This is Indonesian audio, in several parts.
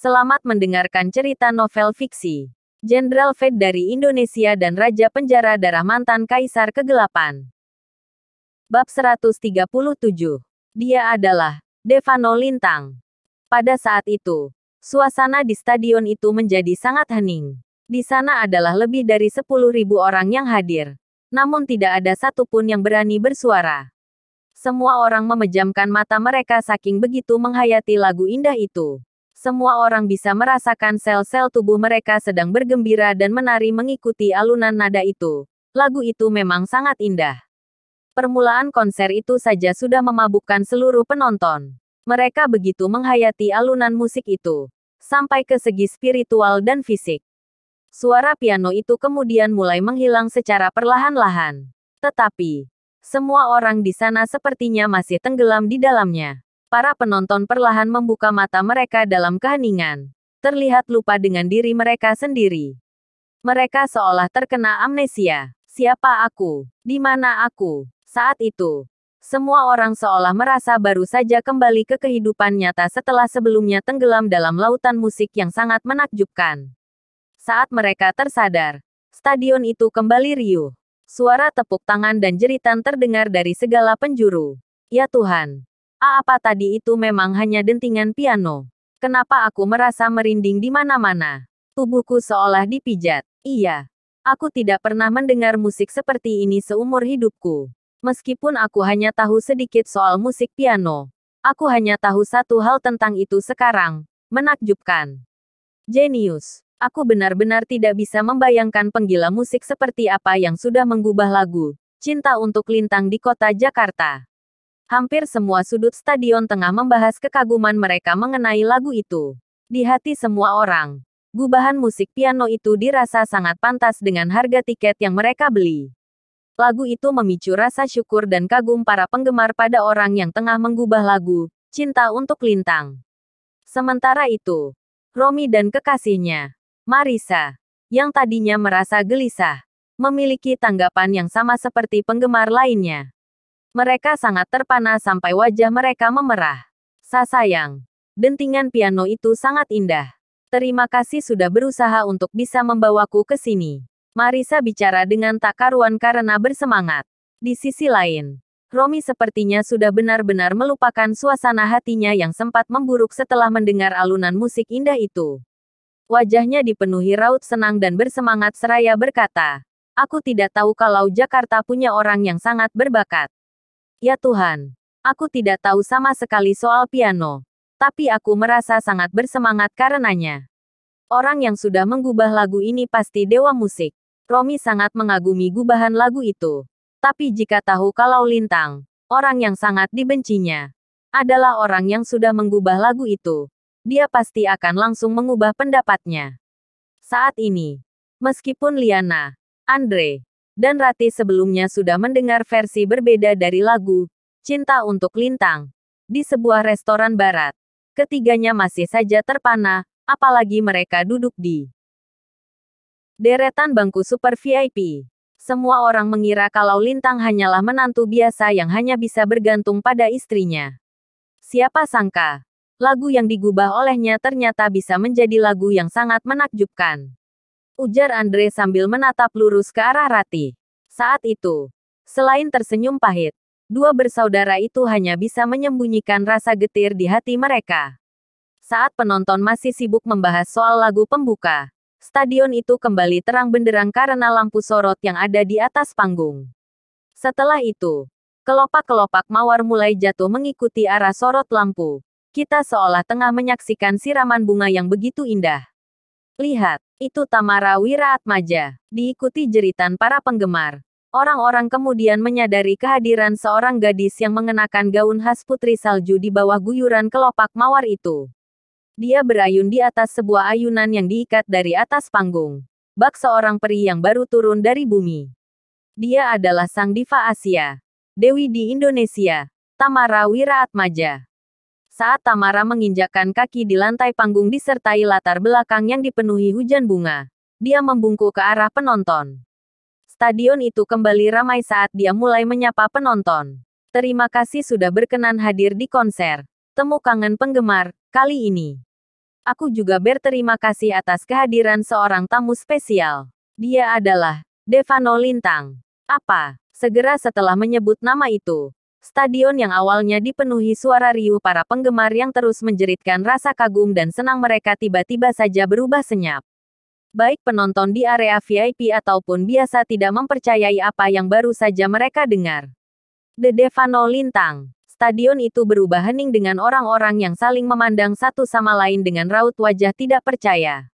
Selamat mendengarkan cerita novel fiksi. Jenderal Fate dari Indonesia dan Raja Penjara Darah Mantan Kaisar Kegelapan. Bab 137. Dia adalah Devano Lintang. Pada saat itu, suasana di stadion itu menjadi sangat hening. Di sana adalah lebih dari 10.000 orang yang hadir. Namun tidak ada satupun yang berani bersuara. Semua orang memejamkan mata mereka saking begitu menghayati lagu indah itu. Semua orang bisa merasakan sel-sel tubuh mereka sedang bergembira dan menari mengikuti alunan nada itu. Lagu itu memang sangat indah. Permulaan konser itu saja sudah memabukkan seluruh penonton. Mereka begitu menghayati alunan musik itu, sampai ke segi spiritual dan fisik. Suara piano itu kemudian mulai menghilang secara perlahan-lahan. Tetapi, semua orang di sana sepertinya masih tenggelam di dalamnya. Para penonton perlahan membuka mata mereka dalam keheningan. Terlihat lupa dengan diri mereka sendiri. Mereka seolah terkena amnesia. Siapa aku? Di mana aku? Saat itu, semua orang seolah merasa baru saja kembali ke kehidupan nyata setelah sebelumnya tenggelam dalam lautan musik yang sangat menakjubkan. Saat mereka tersadar, stadion itu kembali riuh. Suara tepuk tangan dan jeritan terdengar dari segala penjuru. Ya Tuhan! Apa tadi itu memang hanya dentingan piano? Kenapa aku merasa merinding di mana-mana? Tubuhku seolah dipijat. Iya, aku tidak pernah mendengar musik seperti ini seumur hidupku. Meskipun aku hanya tahu sedikit soal musik piano, aku hanya tahu satu hal tentang itu sekarang. Menakjubkan. Jenius. Aku benar-benar tidak bisa membayangkan penggila musik seperti apa yang sudah menggubah lagu Cinta untuk Lintang di kota Jakarta. Hampir semua sudut stadion tengah membahas kekaguman mereka mengenai lagu itu. Di hati semua orang, gubahan musik piano itu dirasa sangat pantas dengan harga tiket yang mereka beli. Lagu itu memicu rasa syukur dan kagum para penggemar pada orang yang tengah menggubah lagu Cinta untuk Lintang. Sementara itu, Romi dan kekasihnya, Marissa, yang tadinya merasa gelisah, memiliki tanggapan yang sama seperti penggemar lainnya. Mereka sangat terpana sampai wajah mereka memerah. Sayang, dentingan piano itu sangat indah. Terima kasih sudah berusaha untuk bisa membawaku ke sini. Marissa bicara dengan tak karuan karena bersemangat. Di sisi lain, Romi sepertinya sudah benar-benar melupakan suasana hatinya yang sempat memburuk setelah mendengar alunan musik indah itu. Wajahnya dipenuhi raut senang dan bersemangat seraya berkata, "Aku tidak tahu kalau Jakarta punya orang yang sangat berbakat. Ya Tuhan, aku tidak tahu sama sekali soal piano, tapi aku merasa sangat bersemangat karenanya. Orang yang sudah menggubah lagu ini pasti dewa musik." Romi sangat mengagumi gubahan lagu itu. Tapi jika tahu kalau Lintang, orang yang sangat dibencinya, adalah orang yang sudah menggubah lagu itu, dia pasti akan langsung mengubah pendapatnya. Saat ini, meskipun Liana, Andre, dan Rati sebelumnya sudah mendengar versi berbeda dari lagu Cinta untuk Lintang di sebuah restoran barat, ketiganya masih saja terpana, apalagi mereka duduk di deretan bangku super VIP. Semua orang mengira kalau Lintang hanyalah menantu biasa yang hanya bisa bergantung pada istrinya. Siapa sangka, lagu yang digubah olehnya ternyata bisa menjadi lagu yang sangat menakjubkan. Ujar Andre sambil menatap lurus ke arah Rati. Saat itu, selain tersenyum pahit, dua bersaudara itu hanya bisa menyembunyikan rasa getir di hati mereka. Saat penonton masih sibuk membahas soal lagu pembuka, stadion itu kembali terang benderang karena lampu sorot yang ada di atas panggung. Setelah itu, kelopak-kelopak mawar mulai jatuh mengikuti arah sorot lampu. Kita seolah tengah menyaksikan siraman bunga yang begitu indah. Lihat, itu Tamara Wiraatmaja. Diikuti jeritan para penggemar. Orang-orang kemudian menyadari kehadiran seorang gadis yang mengenakan gaun khas putri salju di bawah guyuran kelopak mawar itu. Dia berayun di atas sebuah ayunan yang diikat dari atas panggung. Bak seorang peri yang baru turun dari bumi. Dia adalah sang diva Asia, Dewi di Indonesia, Tamara Wiraatmaja. Saat Tamara menginjakkan kaki di lantai panggung disertai latar belakang yang dipenuhi hujan bunga, dia membungkuk ke arah penonton. Stadion itu kembali ramai saat dia mulai menyapa penonton. Terima kasih sudah berkenan hadir di konser Temu Kangen Penggemar kali ini. Aku juga berterima kasih atas kehadiran seorang tamu spesial. Dia adalah Devano Lintang. Apa? Segera setelah menyebut nama itu, stadion yang awalnya dipenuhi suara riuh para penggemar yang terus menjeritkan rasa kagum dan senang mereka tiba-tiba saja berubah senyap. Baik penonton di area VIP ataupun biasa tidak mempercayai apa yang baru saja mereka dengar. The Devano Lintang. Stadion itu berubah hening dengan orang-orang yang saling memandang satu sama lain dengan raut wajah tidak percaya.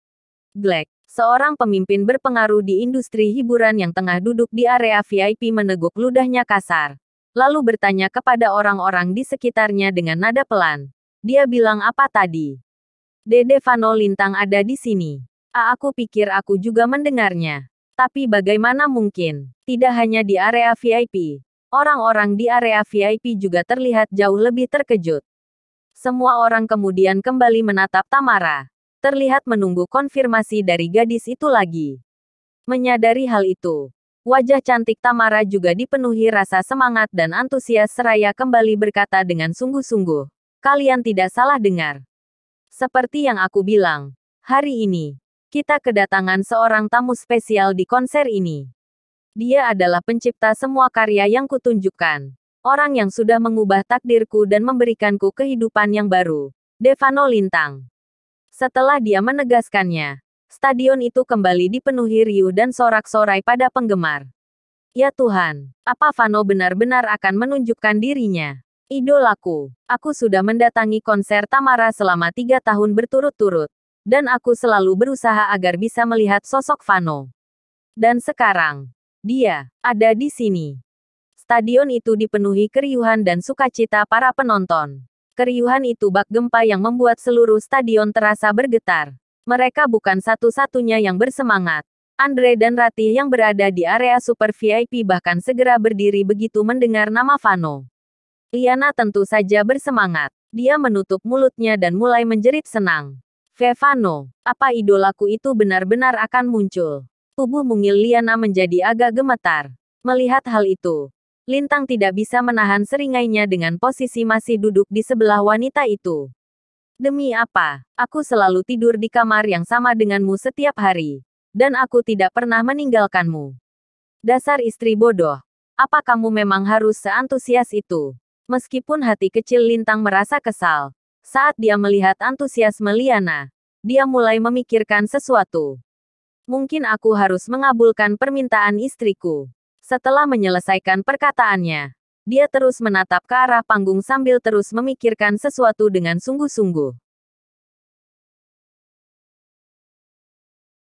Black, seorang pemimpin berpengaruh di industri hiburan yang tengah duduk di area VIP meneguk ludahnya kasar. Lalu bertanya kepada orang-orang di sekitarnya dengan nada pelan. Dia bilang apa tadi? The Devano Lintang ada di sini. Aku pikir aku juga mendengarnya. Tapi bagaimana mungkin? Tidak hanya di area VIP. Orang-orang di area VIP juga terlihat jauh lebih terkejut. Semua orang kemudian kembali menatap Tamara. Terlihat menunggu konfirmasi dari gadis itu lagi. Menyadari hal itu, wajah cantik Tamara juga dipenuhi rasa semangat dan antusias seraya kembali berkata dengan sungguh-sungguh. Kalian tidak salah dengar. Seperti yang aku bilang, hari ini, kita kedatangan seorang tamu spesial di konser ini. Dia adalah pencipta semua karya yang kutunjukkan. Orang yang sudah mengubah takdirku dan memberikanku kehidupan yang baru. Devano Lintang. Setelah dia menegaskannya, stadion itu kembali dipenuhi riuh dan sorak-sorai pada penggemar. Ya Tuhan, apa Vano benar-benar akan menunjukkan dirinya? Idolaku, aku sudah mendatangi konser Tamara selama 3 tahun berturut-turut. Dan aku selalu berusaha agar bisa melihat sosok Vano. Dan sekarang, dia ada di sini. Stadion itu dipenuhi keriuhan dan sukacita para penonton. Keriuhan itu bak gempa yang membuat seluruh stadion terasa bergetar. Mereka bukan satu-satunya yang bersemangat. Andre dan Ratih yang berada di area Super VIP bahkan segera berdiri begitu mendengar nama Vano. Liana tentu saja bersemangat. Dia menutup mulutnya dan mulai menjerit senang. Vano, apa idolaku itu benar-benar akan muncul? Tubuh mungil Liana menjadi agak gemetar. Melihat hal itu, Lintang tidak bisa menahan seringainya dengan posisi masih duduk di sebelah wanita itu. Demi apa? Aku selalu tidur di kamar yang sama denganmu setiap hari. Dan aku tidak pernah meninggalkanmu. Dasar istri bodoh. Apa kamu memang harus seantusias itu? Meskipun hati kecil Lintang merasa kesal. Saat dia melihat antusiasme Liana, dia mulai memikirkan sesuatu. Mungkin aku harus mengabulkan permintaan istriku. Setelah menyelesaikan perkataannya, dia terus menatap ke arah panggung sambil terus memikirkan sesuatu dengan sungguh-sungguh.